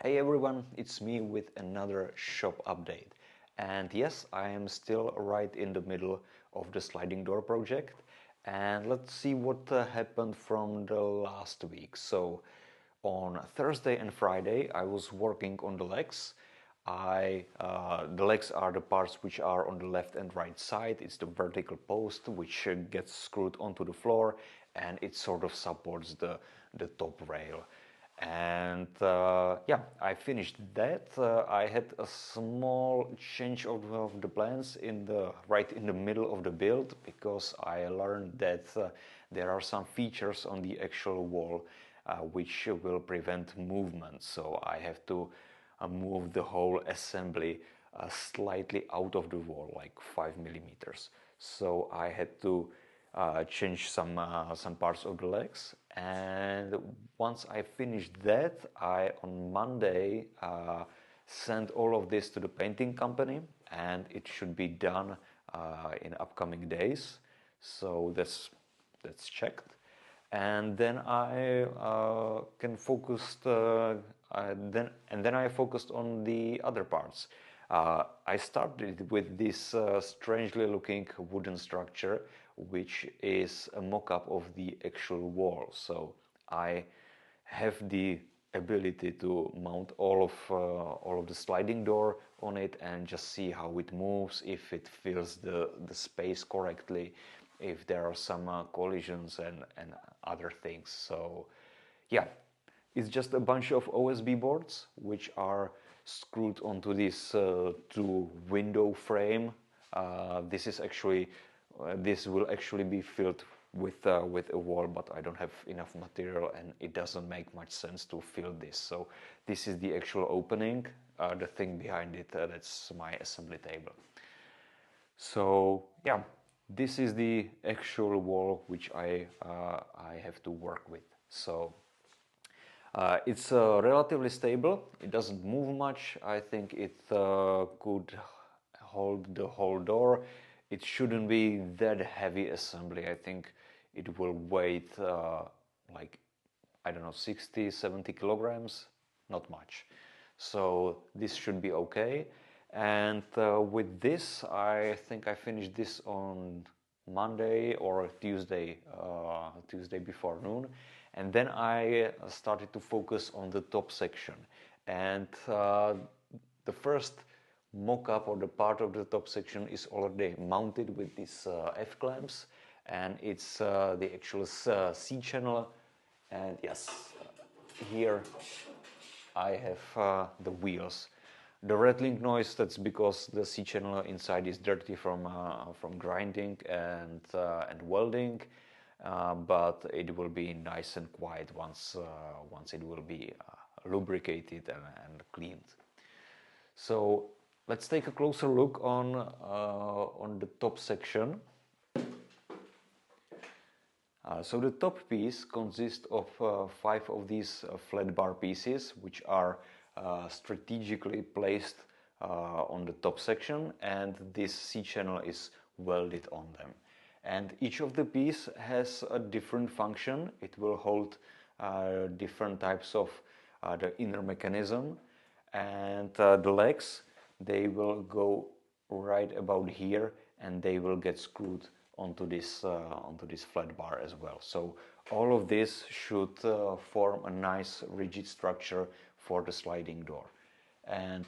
Hey everyone, it's me with another shop update. And yes, I am still right in the middle of the sliding door project. And let's see what happened from the last week. So on Thursday and Friday, I was working on the legs. The legs are the parts which are on the left and right side. It's the vertical post which gets screwed onto the floor and it sort of supports the top rail. And yeah, I finished that. I had a small change of the plans right in the middle of the build because I learned that there are some features on the actual wall which will prevent movement. So I have to move the whole assembly slightly out of the wall, like 5 mm. So I had to change some parts of the legs, and once I finished that, I on Monday sent all of this to the painting company, and it should be done in upcoming days. So that's checked, and then I can focus. Then I focused on the other parts. I started with this strangely looking wooden structure, which is a mock-up of the actual wall. So I have the ability to mount all of the sliding door on it and just see how it moves, if it fills the space correctly, if there are some collisions and other things. So yeah, it's just a bunch of OSB boards which are screwed onto this two window frame. This will actually be filled with a wall, but I don't have enough material and it doesn't make much sense to fill this. So this is the actual opening. The thing behind it, that's my assembly table. So yeah, this is the actual wall which I have to work with. So it's relatively stable. It doesn't move much. I think it could hold the whole door. It shouldn't be that heavy assembly. I think it will weigh like, I don't know, 60, 70 kilograms, not much. So this should be okay. And with this, I think I finished this on Monday or Tuesday, Tuesday before noon. And then I started to focus on the top section. And the first mock-up or the part of the top section is already mounted with these F-clamps. And it's the actual C-channel. And yes, here I have the wheels. The rattling noise, that's because the C-channel inside is dirty from grinding and welding, but it will be nice and quiet once it will be lubricated and cleaned. So let's take a closer look on the top section. So the top piece consists of 5 of these flat bar pieces, which are strategically placed on the top section, and this C-channel is welded on them. And each of the piece has a different function. It will hold different types of the inner mechanism, and the legs, they will go right about here, and they will get screwed onto this flat bar as well. So all of this should form a nice rigid structure for the sliding door. And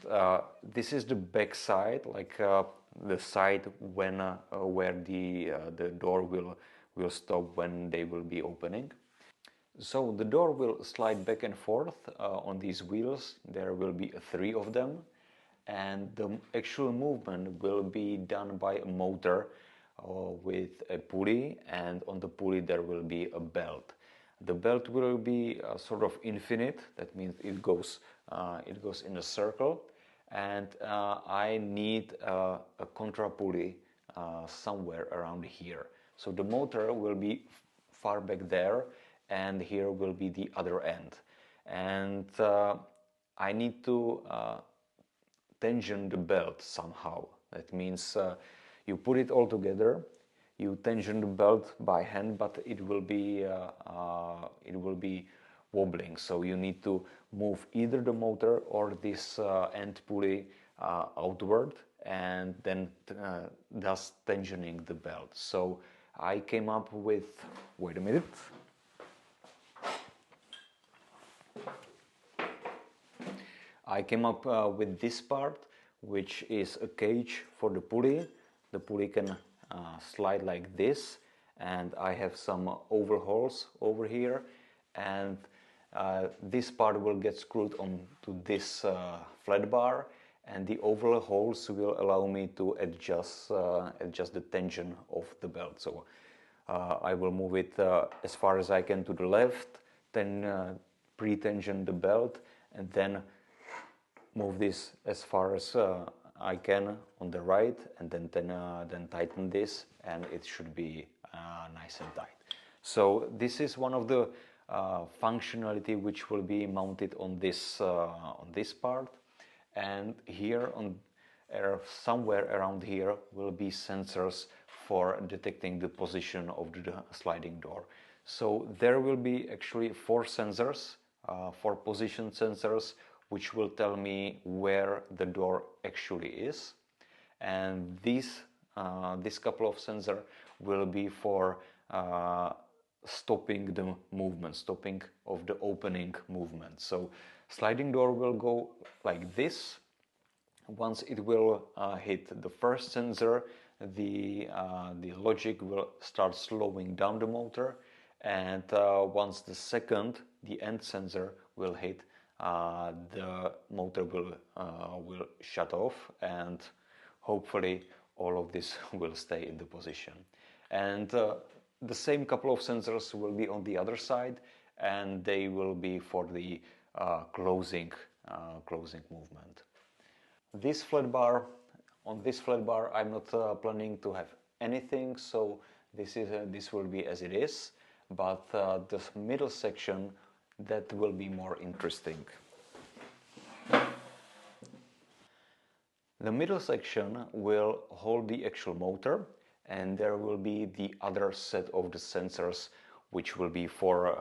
this is the back side, like the side when where the door will stop when they will be opening. So the door will slide back and forth on these wheels. There will be 3 of them, and the actual movement will be done by a motor with a pulley, and on the pulley there will be a belt. The belt will be sort of infinite. That means it goes in a circle, and I need a contra pulley somewhere around here. So the motor will be far back there, and here will be the other end. And I need to tension the belt somehow. That means you put it all together, you tension the belt by hand, but it will be wobbling. So you need to move either the motor or this end pulley outward, and then thus tensioning the belt. So I came up with, wait a minute, I came up with this part, which is a cage for the pulley. The pulley can slide like this, and I have some overhauls over here, and this part will get screwed onto this flat bar, and the overhauls will allow me to adjust the tension of the belt. So I will move it as far as I can to the left, then pre-tension the belt, and then move this as far as I can on the right, and then tighten this, and it should be nice and tight. So this is one of the functionality which will be mounted on this part, and here on somewhere around here will be sensors for detecting the position of the sliding door. So there will be actually 4 sensors, 4 position sensors, which will tell me where the door actually is, and this couple of sensors will be for stopping the movement, stopping of the opening movement. So sliding door will go like this. Once it will hit the first sensor, the logic will start slowing down the motor, and once the end sensor will hit, the motor will shut off, and hopefully all of this will stay in the position. And the same couple of sensors will be on the other side, and they will be for the closing movement. This flat bar, on this flat bar, I'm not planning to have anything, so this will be as it is. But the middle section, that will be more interesting. The middle section will hold the actual motor, and there will be the other set of the sensors, which will be for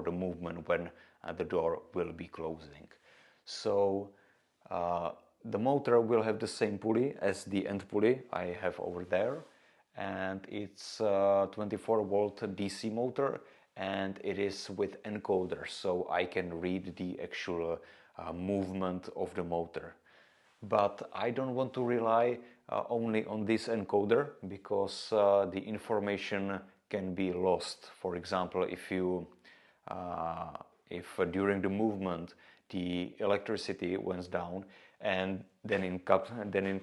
the movement when the door will be closing. So the motor will have the same pulley as the end pulley I have over there, and it's a 24-volt DC motor, and it is with encoder, so I can read the actual movement of the motor. But I don't want to rely only on this encoder, because the information can be lost. For example, if during the movement the electricity went down and then it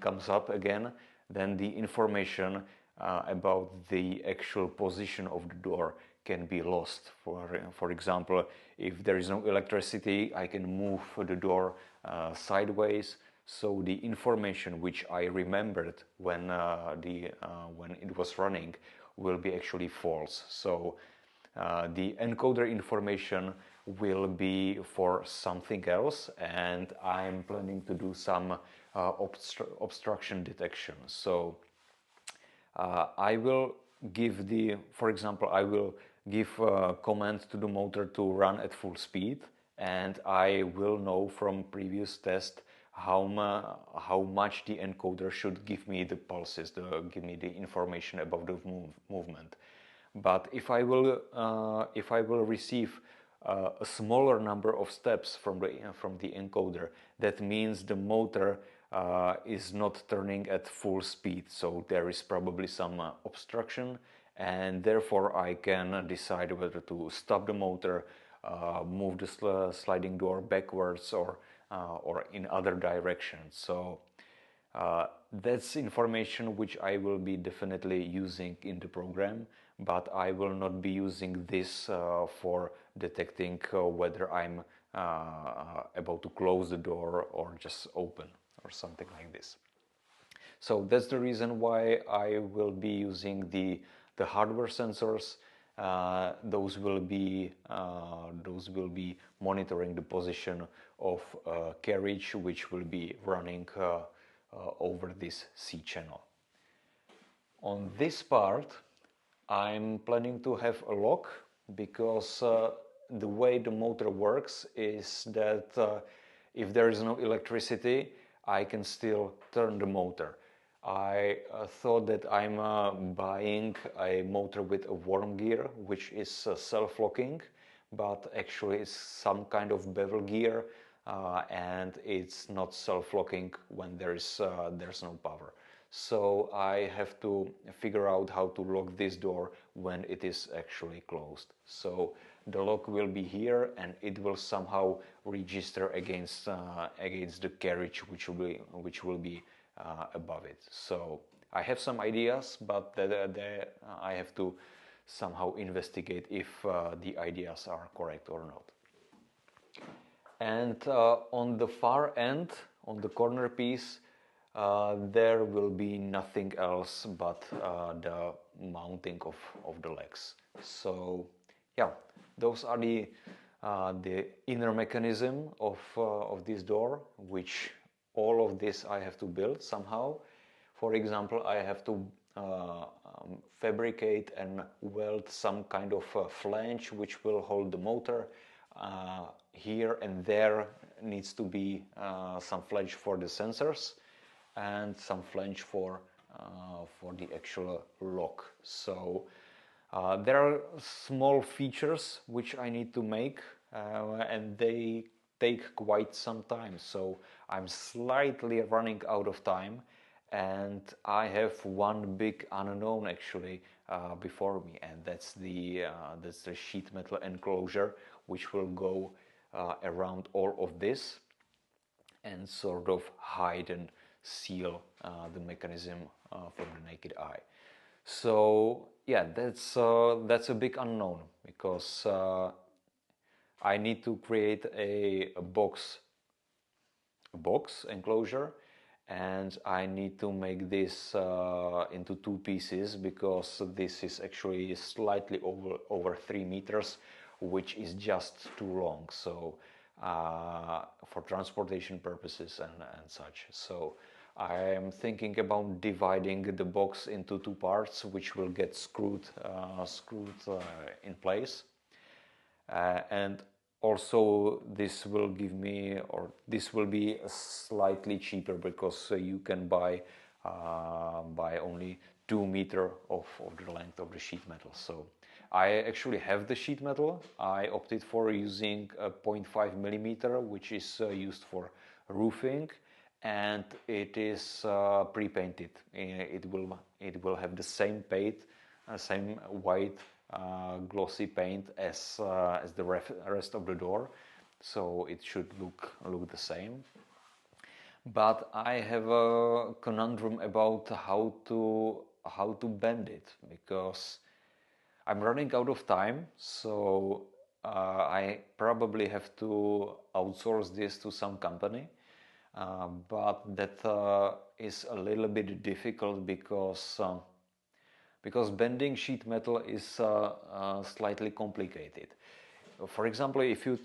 comes up again, then the information about the actual position of the door can be lost. For example, if there is no electricity, I can move the door sideways, so the information which I remembered when it was running will be actually false. So the encoder information will be for something else, and I'm planning to do some obstruction detection. So I will give for example, I will give a command to the motor to run at full speed, and I will know from previous test how much the encoder should give me the pulses, give me the information about the movement. But if I will receive a smaller number of steps from the encoder, that means the motor is not turning at full speed, so there is probably some obstruction, and therefore I can decide whether to stop the motor, move the sliding door backwards, or in other directions. So that's information which I will be definitely using in the program, but I will not be using this for detecting whether I'm about to close the door or just open or something like this. So that's the reason why I will be using the hardware sensors. Those will be monitoring the position of a carriage which will be running over this C channel. On this part, I'm planning to have a lock, because the way the motor works is that if there is no electricity, I can still turn the motor. I thought that I'm buying a motor with a worm gear, which is self-locking, but actually it's some kind of bevel gear, and it's not self-locking when there's no power. So I have to figure out how to lock this door when it is actually closed. So the lock will be here, and it will somehow register against the carriage which will be above it. So I have some ideas, but I have to somehow investigate if the ideas are correct or not. And on the far end, on the corner piece, there will be nothing else but the mounting of the legs. So yeah, those are the inner mechanism of this door, which all of this I have to build somehow. For example, I have to fabricate and weld some kind of flange which will hold the motor. Here and there needs to be some flange for the sensors and some flange for the actual lock. So there are small features which I need to make, and they take quite some time. So I'm slightly running out of time, and I have one big unknown actually before me, and that's the sheet metal enclosure which will go around all of this and sort of hide and seal the mechanism from the naked eye. So yeah, that's a big unknown, because I need to create a box enclosure, and I need to make this into two pieces, because this is actually slightly over 3 meters, which is just too long. So for transportation purposes and such. So I am thinking about dividing the box into two parts, which will get screwed in place, and also this will give me, or this will be slightly cheaper, because you can buy only 2 meters of the length of the sheet metal. So I actually have the sheet metal. I opted for using a 0.5 millimeter, which is used for roofing, and it is pre-painted. It will have the same paint, same white glossy paint as the rest of the door, so it should look the same. But I have a conundrum about how to bend it, because I'm running out of time. So I probably have to outsource this to some company, but that is a little bit difficult, because bending sheet metal is slightly complicated. For example, if you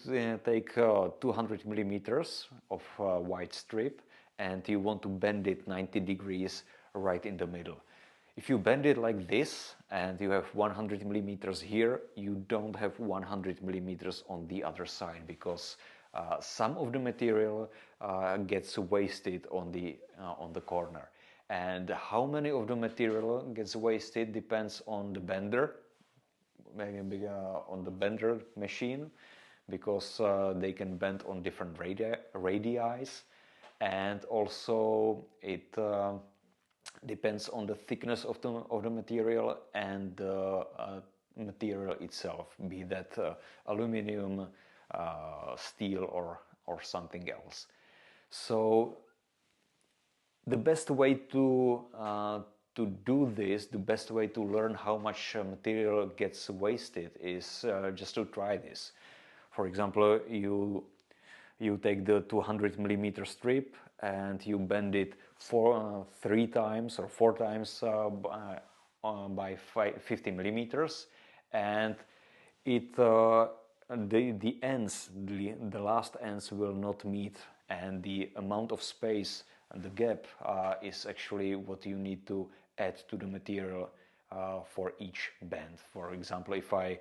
take 200 millimeters of white strip and you want to bend it 90 degrees right in the middle. If you bend it like this and you have 100 millimeters here, you don't have 100 millimeters on the other side, because some of the material gets wasted on the corner. And how many of the material gets wasted depends on the bender, maybe on the bender machine, because they can bend on different radii, and also it depends on the thickness of the material and the material itself, be that aluminum, steel, or something else. So the best way to do this, the best way to learn how much material gets wasted is just to try this. For example, you take the 200 millimeter strip and you bend it 3 times or 4 times by 50 millimeters, and the ends, the last ends will not meet, and the amount of space and the gap is actually what you need to add to the material for each bend. For example, if I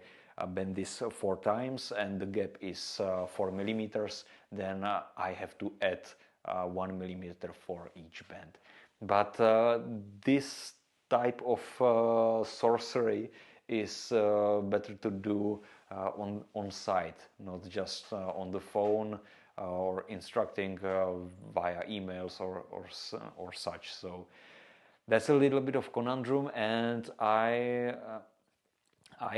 bend this 4 times and the gap is 4 millimeters, then I have to add 1 millimeter for each bend. But this type of sorcery is better to do on site, not just on the phone or instructing via emails or such. So that's a little bit of conundrum, and I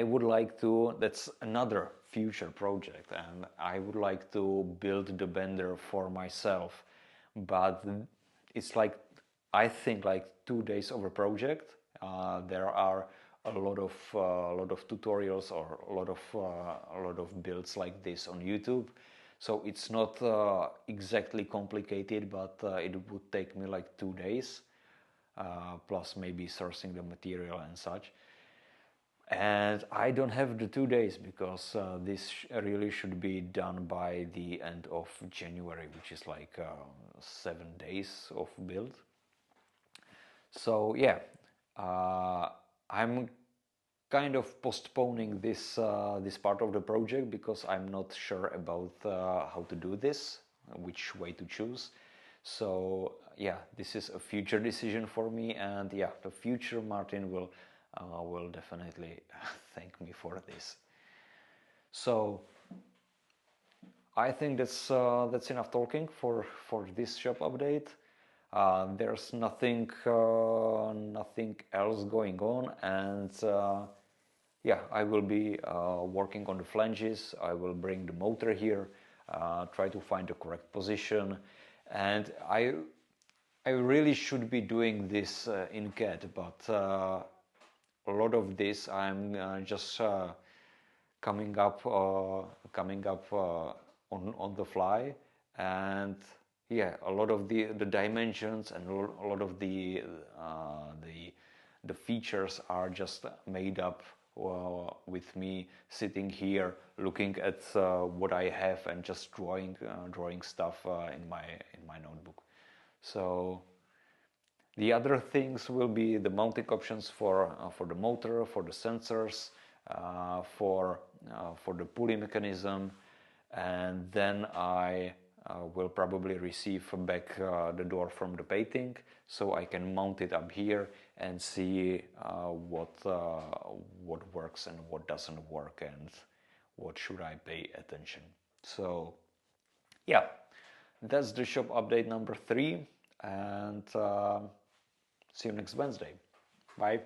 would like to, that's another future project, and I would like to build the bender for myself, but it's like, I think like 2 days of a project. There are a lot of tutorials or a lot of builds like this on YouTube. So it's not exactly complicated, but it would take me like 2 days, plus maybe sourcing the material and such. And I don't have the 2 days because this really should be done by the end of January, which is like 7 days of build. So yeah, I'm kind of postponing this part of the project because I'm not sure about how to do this, which way to choose. So yeah, this is a future decision for me, and yeah, the future Martin will definitely thank me for this. So I think that's enough talking for this shop update. There's nothing else going on, and yeah, I will be working on the flanges. I will bring the motor here, try to find the correct position, and I really should be doing this in CAD, but a lot of this I'm just coming up on the fly, and yeah, a lot of the dimensions and a lot of the features are just made up with me sitting here looking at what I have and just drawing stuff in my notebook. So the other things will be the mounting options for the motor, for the sensors, for the pulley mechanism, and then I will probably receive back the door from the painting, so I can mount it up here and see what works and what doesn't work and what should I pay attention. So yeah, that's the shop update number 3, and see you next Wednesday. Bye.